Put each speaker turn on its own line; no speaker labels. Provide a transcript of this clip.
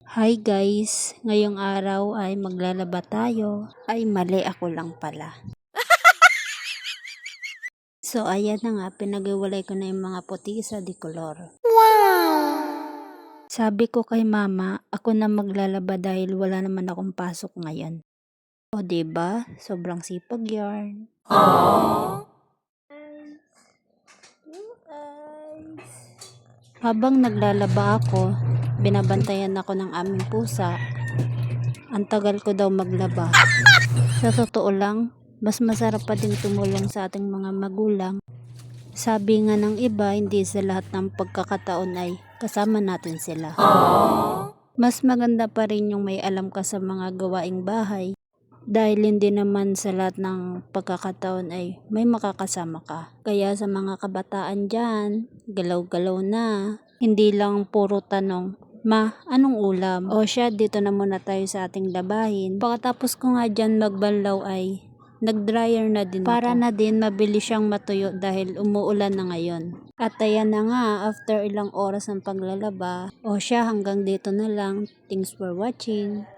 Hi guys, ngayong araw ay maglalaba tayo. Ay mali, ako lang pala. So ayan na nga, pinag-iwalay ko na yung mga puti sa decolor. Wow! Sabi ko kay mama, ako na maglalaba dahil wala naman akong pasok ngayon. O diba? Sobrang sipag yarn. Aww. Habang naglalaba ako, binabantayan ako ng aming pusa. Ang tagal ko daw maglaba. Sa totoo lang, mas masarap pa din tumulong sa ating mga magulang. Sabi nga ng iba, hindi sa lahat ng pagkakataon ay kasama natin sila. Aww. Mas maganda pa rin yung may alam ka sa mga gawaing bahay. Dahil hindi naman sa lahat ng pagkakataon ay may makakasama ka. Kaya sa mga kabataan dyan, galaw-galaw na. Hindi lang puro tanong, "Ma, anong ulam?" O siya, dito na muna tayo sa ating labahin. Pagkatapos ko nga dyan magbanlaw ay nag-dryer na din para na din mabilis siyang matuyo dahil umuulan na ngayon. At ayan na nga, after ilang oras ng paglalaba, o siya, hanggang dito na lang. Thanks for watching.